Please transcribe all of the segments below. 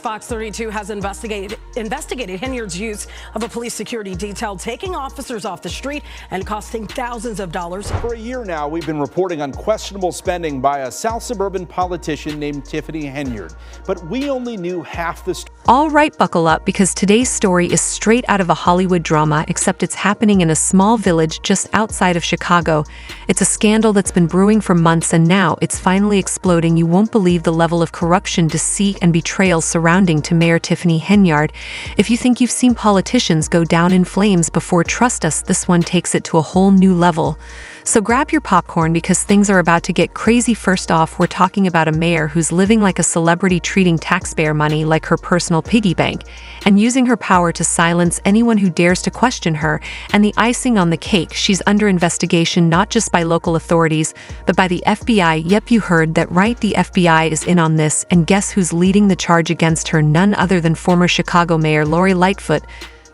Fox 32 has investigated Henyard's use of a police security detail, taking officers off the street and costing thousands of dollars. For a year now, we've been reporting on questionable spending by a South suburban politician named Tiffany Henyard, but we only knew half the story. All right, buckle up, because today's story is straight out of a Hollywood drama, except it's happening in a small village just outside of Chicago. It's a scandal that's been brewing for months, and now it's finally exploding. You won't believe the level of corruption, deceit, and betrayal surrounding to Mayor Tiffany Henyard. If you think you've seen politicians go down in flames before, trust us, this one takes it to a whole new level. So grab your popcorn, because things are about to get crazy. First off, we're talking about a mayor who's living like a celebrity, treating taxpayer money like her personal piggy bank, and using her power to silence anyone who dares to question her. And the icing on the cake, she's under investigation not just by local authorities, but by the FBI. Yep, you heard that right, the FBI is in on this, and guess who's leading the charge against her? None other than former Chicago Mayor Lori Lightfoot,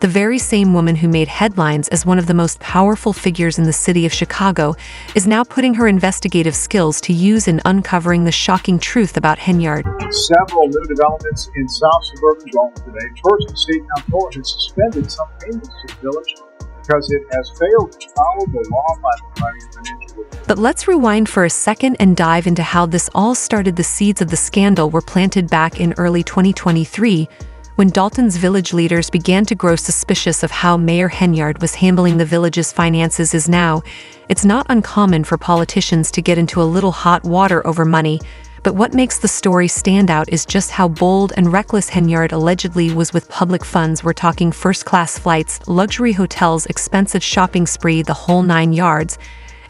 the very same woman who made headlines as one of the most powerful figures in the city of Chicago, is now putting her investigative skills to use in uncovering the shocking truth about Henyard. Several new developments in South suburban Dolton today. First, the state council has suspended some payments to the village because it has failed to follow the law by providing financial aid. But let's rewind for a second and dive into how this all started. The seeds of the scandal were planted back in early 2023, when Dolton's village leaders began to grow suspicious of how Mayor Henyard was handling the village's finances. It's not uncommon for politicians to get into a little hot water over money, but what makes the story stand out is just how bold and reckless Henyard allegedly was with public funds. We're talking first-class flights, luxury hotels, expensive shopping spree, the whole 9 yards.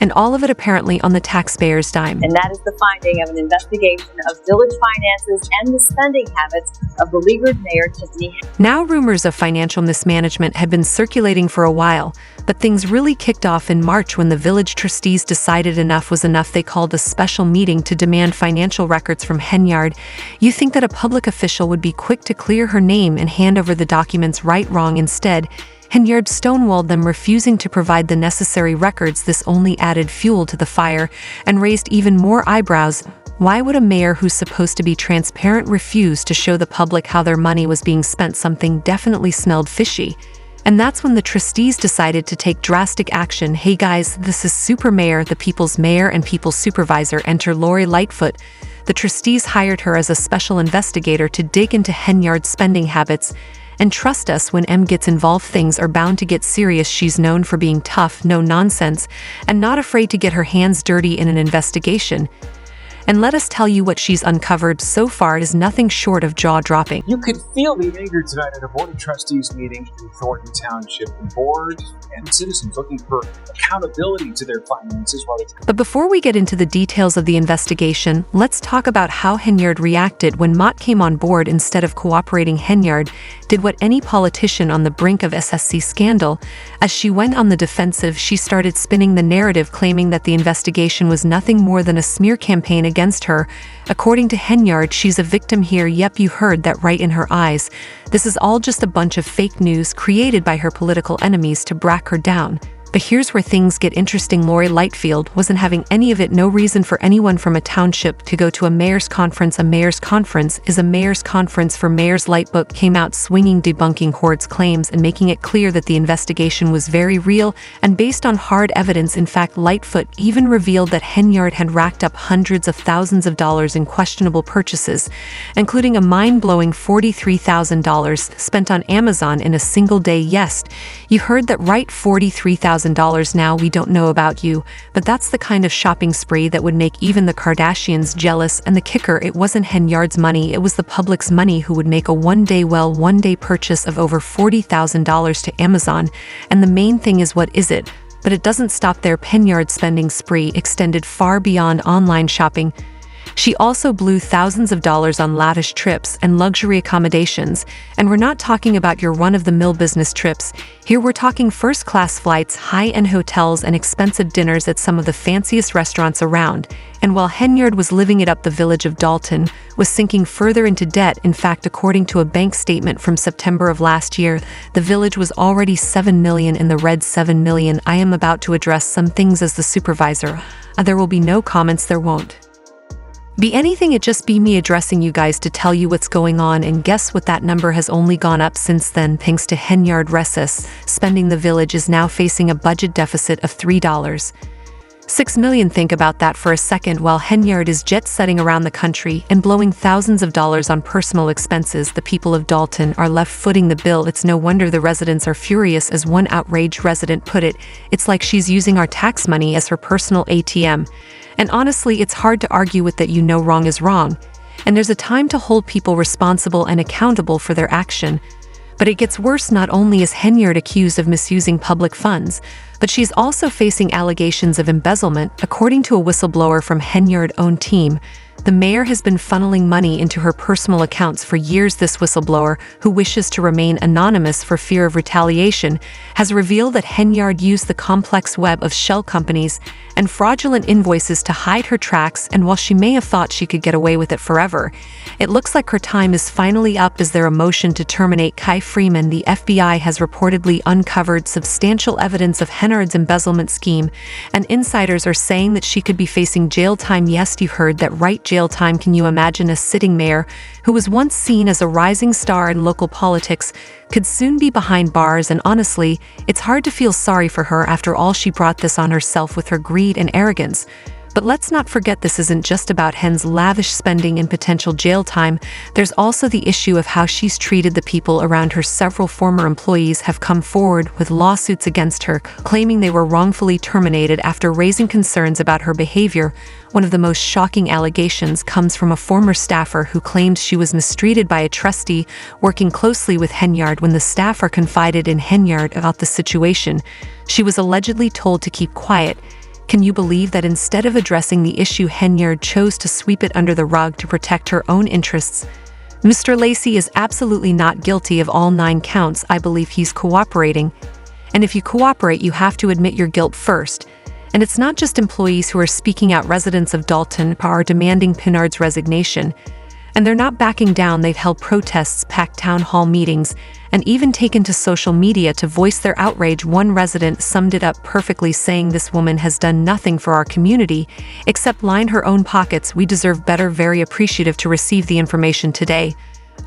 And all of it apparently on the taxpayers' dime. And that is the finding of an investigation of village finances and the spending habits of beleaguered Mayor Tiffany. Now, rumors of financial mismanagement had been circulating for a while, but things really kicked off in March when the village trustees decided enough was enough. They called a special meeting to demand financial records from Henyard. You think that a public official would be quick to clear her name and hand over the documents, right? Wrong. Instead, Henyard stonewalled them, refusing to provide the necessary records. This only added fuel to the fire and raised even more eyebrows. Why would a mayor who's supposed to be transparent refuse to show the public how their money was being spent? Something definitely smelled fishy. And that's when the trustees decided to take drastic action. Hey guys, this is Super Mayor, the people's mayor and people's supervisor. Enter Lori Lightfoot. The trustees hired her as a special investigator to dig into Henyard's spending habits. And trust us, when M gets involved, things are bound to get serious. She's known for being tough, no nonsense, and not afraid to get her hands dirty in an investigation. And let us tell you what she's uncovered so far is nothing short of jaw-dropping. You could feel the anger tonight at a Board of Trustees meeting in Thornton Township. The board and citizens looking for accountability to their finances. But before we get into the details of the investigation, let's talk about how Henyard reacted when Mott came on board. Instead of cooperating, Henyard did what any politician on the brink of SSC scandal. As she went on the defensive, she started spinning the narrative, claiming that the investigation was nothing more than a smear campaign against her. According to Henyard, she's a victim here. Yep, you heard that right, in her eyes. This is all just a bunch of fake news created by her political enemies to brack her down. But here's where things get interesting. Lori Lightfoot wasn't having any of it. No reason for anyone from a township to go to a mayor's conference. A mayor's conference is a mayor's conference for mayors. Lightfoot came out swinging, debunking Hord's claims and making it clear that the investigation was very real and based on hard evidence. In fact, Lightfoot even revealed that Henyard had racked up hundreds of thousands of dollars in questionable purchases, including a mind-blowing $43,000 spent on Amazon in a single day. Yes, you heard that right, $43,000. Now, we don't know about you, but that's the kind of shopping spree that would make even the Kardashians jealous. And the kicker, it wasn't Henyard's money, it was the public's money. Who would make a one-day purchase of over $40,000 to Amazon? And the main thing is, what is it? But it doesn't stop there. Henyard's spending spree extended far beyond online shopping. She also blew thousands of dollars on lavish trips and luxury accommodations, and we're not talking about your run-of-the-mill business trips. Here we're talking first-class flights, high-end hotels, and expensive dinners at some of the fanciest restaurants around. And while Henyard was living it up, the village of Dolton was sinking further into debt. In fact, according to a bank statement from September of last year, the village was already $7 million in the red. $7 million. I am about to address some things as the supervisor. There will be no comments, there won't. Be anything, it just be me addressing you guys to tell you what's going on, and guess what, that number has only gone up since then thanks to Henyard recess spending. The village is now facing a budget deficit of $3.6 million. Think about that for a second. While Henyard is jet-setting around the country and blowing thousands of dollars on personal expenses, the people of Dolton are left footing the bill. It's no wonder the residents are furious. As one outraged resident put it, it's like she's using our tax money as her personal ATM. And honestly, it's hard to argue with that. You know wrong is wrong, and there's a time to hold people responsible and accountable for their action. But it gets worse. Not only is Henyard accused of misusing public funds, but she's also facing allegations of embezzlement. According to a whistleblower from Henyard's own team, the mayor has been funneling money into her personal accounts for years. This whistleblower, who wishes to remain anonymous for fear of retaliation, has revealed that Henyard used the complex web of shell companies and fraudulent invoices to hide her tracks, and while she may have thought she could get away with it forever, it looks like her time is finally up. Is there a motion to terminate Kai Freeman? The FBI has reportedly uncovered substantial evidence of Henyard's embezzlement scheme, and insiders are saying that she could be facing jail time. Yes, you heard that right, jail time. Can you imagine a sitting mayor who was once seen as a rising star in local politics could soon be behind bars? And honestly, it's hard to feel sorry for her. After all, she brought this on herself with her greed and arrogance. But let's not forget, this isn't just about Hen's lavish spending and potential jail time. There's also the issue of how she's treated the people around her. Several former employees have come forward with lawsuits against her, claiming they were wrongfully terminated after raising concerns about her behavior. One of the most shocking allegations comes from a former staffer who claimed she was mistreated by a trustee working closely with Henyard. When the staffer confided in Henyard about the situation, she was allegedly told to keep quiet. Can you believe that instead of addressing the issue, Henyard chose to sweep it under the rug to protect her own interests? Mr. Lacey is absolutely not guilty of all 9 counts. I believe he's cooperating. And if you cooperate, you have to admit your guilt first. And it's not just employees who are speaking out. Residents of Dolton are demanding Henyard's resignation. And they're not backing down. They've held protests, packed town hall meetings, and even taken to social media to voice their outrage. One resident summed it up perfectly, saying, "This woman has done nothing for our community except line her own pockets. We deserve better. Very appreciative to receive the information today.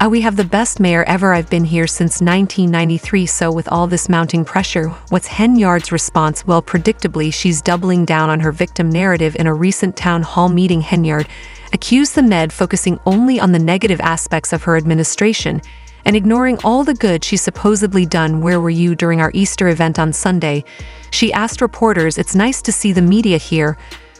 We have the best mayor ever. I've been here since 1993. So with all this mounting pressure, what's Henyard's response? Well, predictably, she's doubling down on her victim narrative. In a recent town hall meeting, Henyard accused the Med focusing only on the negative aspects of her administration and ignoring all the good she's supposedly done. Where were you during our Easter event on Sunday? She asked reporters. It's nice to see the media here,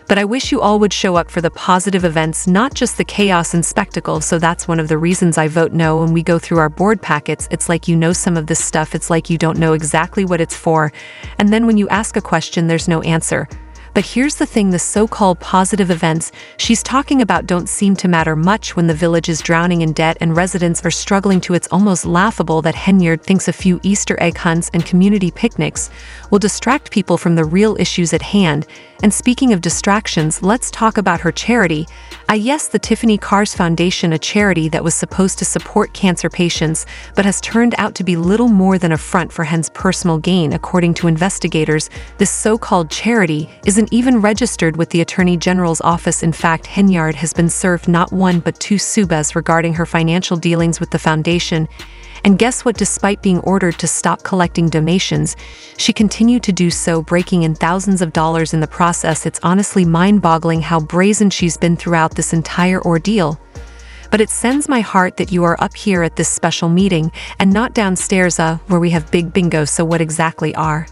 but I wish you all would show up for the positive events, not just the chaos and spectacle. So that's one of the reasons I vote no. When we go through our board packets, it's like you know some of this stuff, it's like you don't know exactly what it's for, and then when you ask a question, there's no answer. But here's the thing, the so-called positive events she's talking about don't seem to matter much when the village is drowning in debt and residents are struggling to. It's almost laughable that Henyard thinks a few Easter egg hunts and community picnics will distract people from the real issues at hand. And speaking of distractions, let's talk about her charity. Yes, the Tiffany Cars Foundation, a charity that was supposed to support cancer patients, but has turned out to be little more than a front for Hen's personal gain. According to investigators, this so-called charity isn't even registered with the Attorney General's office. In fact, Henyard has been served not 1 but 2 subpoenas regarding her financial dealings with the foundation. And guess what? Despite being ordered to stop collecting donations, she continued to do so, breaking in thousands of dollars in the process. It's honestly mind-boggling how brazen she's been throughout this entire ordeal. But it sends my heart that you are up here at this special meeting and not downstairs, where we have big bingo. So what exactly are